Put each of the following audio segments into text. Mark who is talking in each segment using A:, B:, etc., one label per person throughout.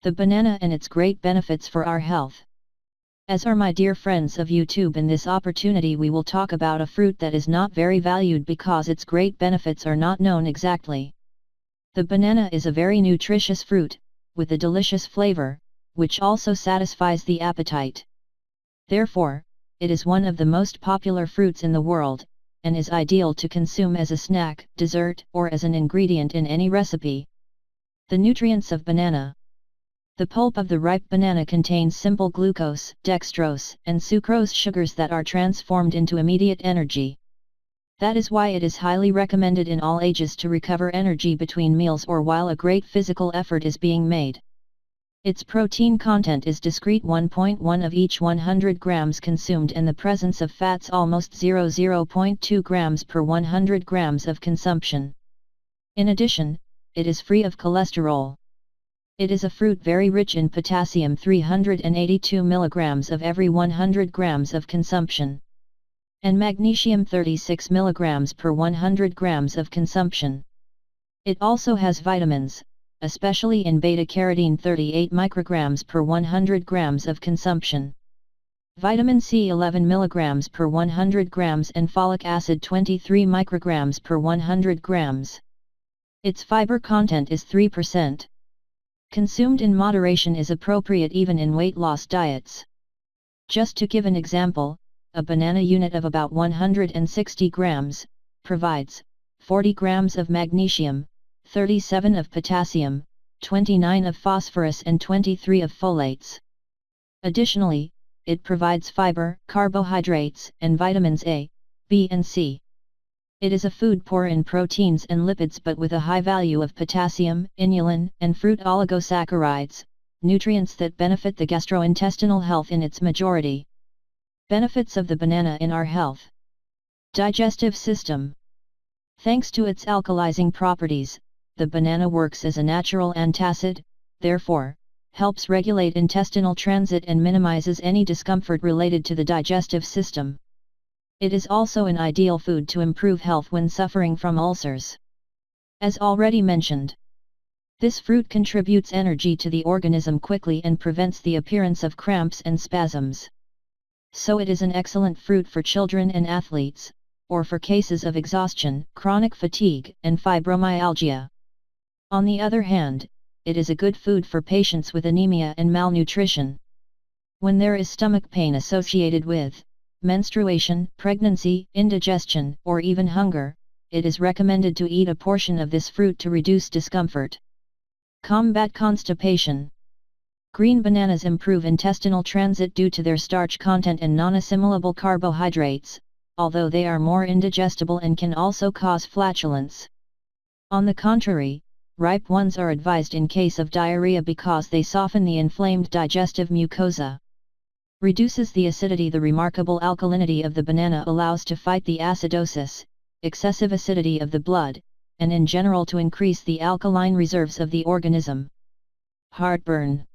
A: The banana and its great benefits for our health. As are my dear friends of YouTube, in this opportunity we will talk about a fruit that is not very valued because its great benefits are not known exactly. The banana is a very nutritious fruit, with a delicious flavor, which also satisfies the appetite. Therefore, it is one of the most popular fruits in the world, and is ideal to consume as a snack, dessert, or as an ingredient in any recipe. The nutrients of banana. The pulp of the ripe banana contains simple glucose, dextrose, and sucrose sugars that are transformed into immediate energy. That is why it is highly recommended in all ages to recover energy between meals or while a great physical effort is being made. Its protein content is discrete 1.1 of each 100 grams consumed, and the presence of fats almost 0.2 grams per 100 grams of consumption. In addition, it is free of cholesterol. It is a fruit very rich in potassium, 382 mg of every 100 grams of consumption, and magnesium, 36 mg per 100 grams of consumption. It also has vitamins, especially in beta-carotene, 38 micrograms per 100 grams of consumption. Vitamin C, 11 mg per 100 grams, and folic acid, 23 micrograms per 100 grams. Its fiber content is 3%. Consumed in moderation is appropriate even in weight loss diets. Just to give an example, a banana unit of about 160 grams provides 40 grams of magnesium, 37 of potassium, 29 of phosphorus, and 23 of folates. Additionally, it provides fiber, carbohydrates, and vitamins A, B, and C. It is a food poor in proteins and lipids but with a high value of potassium, inulin, and fruit oligosaccharides, nutrients that benefit the gastrointestinal health in its majority. Benefits of the banana in our health. Digestive system. Thanks to its alkalizing properties, the banana works as a natural antacid, therefore, helps regulate intestinal transit and minimizes any discomfort related to the digestive system. It is also an ideal food to improve health when suffering from ulcers. As already mentioned, this fruit contributes energy to the organism quickly and prevents the appearance of cramps and spasms. So it is an excellent fruit for children and athletes, or for cases of exhaustion, chronic fatigue, and fibromyalgia. On the other hand, it is a good food for patients with anemia and malnutrition. When there is stomach pain associated with menstruation, pregnancy, indigestion, or even hunger, it is recommended to eat a portion of this fruit to reduce discomfort. Combat constipation. Green bananas improve intestinal transit due to their starch content and non-assimilable carbohydrates, although they are more indigestible and can also cause flatulence. On the contrary, ripe ones are advised in case of diarrhea because they soften the inflamed digestive mucosa. Reduces the acidity. The remarkable alkalinity of the banana allows to fight the acidosis, excessive acidity of the blood, and in general to increase the alkaline reserves of the organism. Heartburn.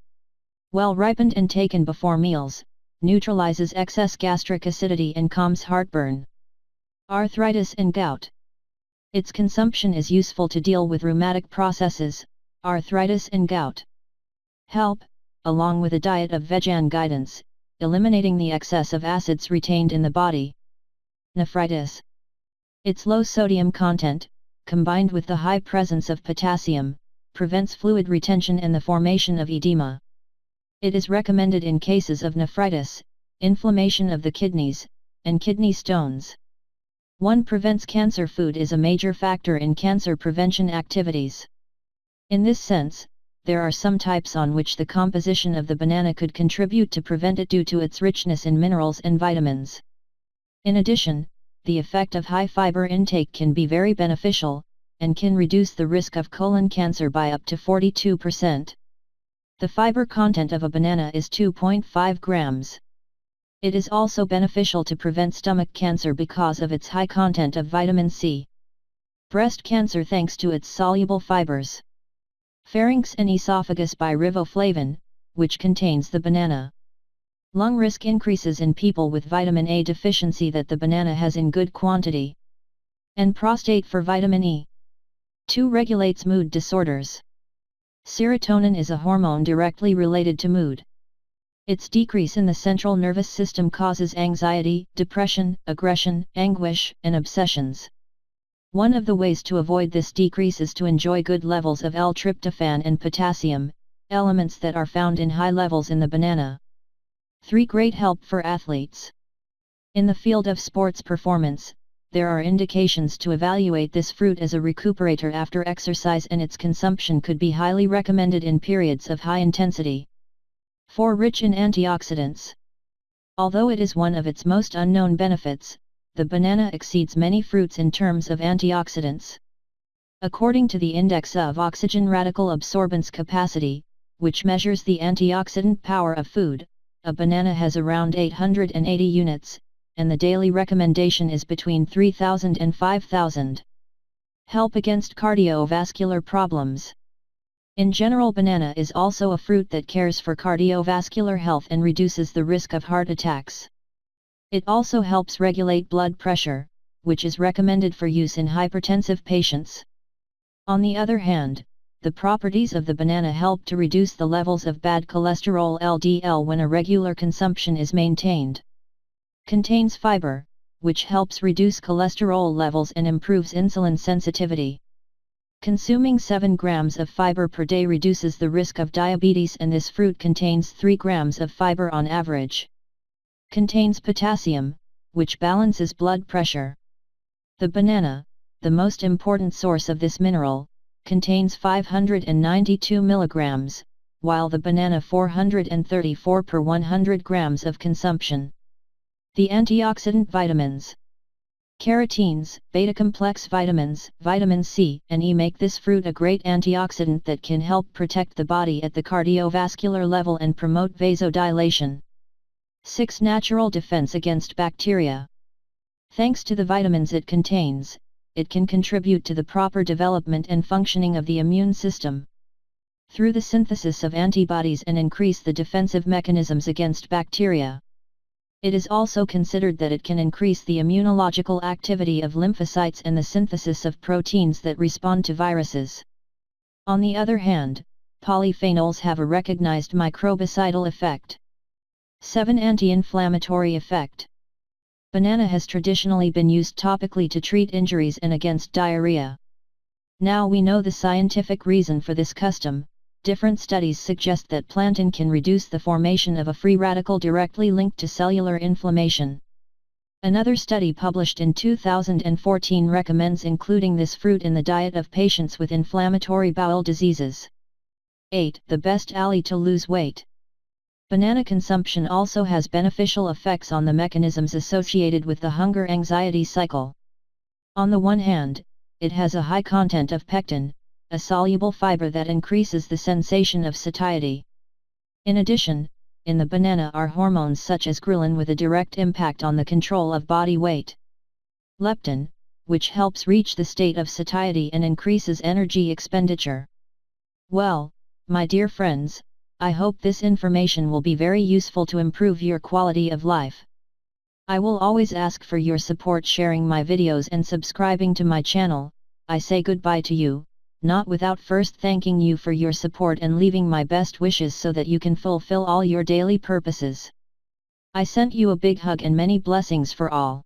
A: Well ripened and taken before meals, neutralizes excess gastric acidity and calms heartburn. Arthritis and gout. Its consumption is useful to deal with rheumatic processes, arthritis and gout. Help, along with a diet of vegan guidance, eliminating the excess of acids retained in the body. Nephritis. Its low sodium content, combined with the high presence of potassium, prevents fluid retention and the formation of edema. It is recommended in cases of nephritis, inflammation of the kidneys, and kidney stones. 1. Prevents cancer. Food is a major factor in cancer prevention activities. In this sense, there are some types on which the composition of the banana could contribute to prevent it due to its richness in minerals and vitamins. In addition, the effect of high fiber intake can be very beneficial, and can reduce the risk of colon cancer by up to 42%. The fiber content of a banana is 2.5 grams. It is also beneficial to prevent stomach cancer because of its high content of vitamin C. Breast cancer thanks to its soluble fibers. Pharynx and esophagus by riboflavin, which contains the banana. Lung risk increases in people with vitamin A deficiency that the banana has in good quantity. And prostate for vitamin E. 2. Regulates mood disorders. Serotonin is a hormone directly related to mood. Its decrease in the central nervous system causes anxiety, depression, aggression, anguish, and obsessions. One of the ways to avoid this decrease is to enjoy good levels of L-tryptophan and potassium, elements that are found in high levels in the banana. 3. Great help for athletes. In the field of sports performance, there are indications to evaluate this fruit as a recuperator after exercise, and its consumption could be highly recommended in periods of high intensity. 4. Rich in antioxidants. Although it is one of its most unknown benefits, the banana exceeds many fruits in terms of antioxidants. According to the Index of Oxygen Radical Absorbance Capacity, which measures the antioxidant power of food, a banana has around 880 units, and the daily recommendation is between 3,000 and 5,000. Help against cardiovascular problems. In general, banana is also a fruit that cares for cardiovascular health and reduces the risk of heart attacks. It also helps regulate blood pressure, which is recommended for use in hypertensive patients. On the other hand, the properties of the banana help to reduce the levels of bad cholesterol LDL when a regular consumption is maintained. Contains fiber, which helps reduce cholesterol levels and improves insulin sensitivity. Consuming 7 grams of fiber per day reduces the risk of diabetes, and this fruit contains 3 grams of fiber on average. Contains potassium, which balances blood pressure. The banana, the most important source of this mineral, contains 592 milligrams, while the banana 434 per 100 grams of consumption. The antioxidant vitamins. Carotenes, beta-complex vitamins, vitamin C and E make this fruit a great antioxidant that can help protect the body at the cardiovascular level and promote vasodilation. 6. Natural defense against bacteria. Thanks to the vitamins it contains, it can contribute to the proper development and functioning of the immune system. Through the synthesis of antibodies and increase the defensive mechanisms against bacteria. It is also considered that it can increase the immunological activity of lymphocytes and the synthesis of proteins that respond to viruses. On the other hand, polyphenols have a recognized microbicidal effect. 7. Anti-inflammatory effect. Banana has traditionally been used topically to treat injuries and against diarrhea. Now we know the scientific reason for this custom. Different studies suggest that plantain can reduce the formation of a free radical directly linked to cellular inflammation. Another study published in 2014 recommends including this fruit in the diet of patients with inflammatory bowel diseases. 8. The best ally to lose weight. Banana consumption also has beneficial effects on the mechanisms associated with the hunger-anxiety cycle. On the one hand, it has a high content of pectin, a soluble fiber that increases the sensation of satiety. In addition, in the banana are hormones such as ghrelin with a direct impact on the control of body weight. Leptin, which helps reach the state of satiety and increases energy expenditure. Well, my dear friends, I hope this information will be very useful to improve your quality of life. I will always ask for your support sharing my videos and subscribing to my channel. I say goodbye to you, not without first thanking you for your support and leaving my best wishes so that you can fulfill all your daily purposes. I sent you a big hug and many blessings for all.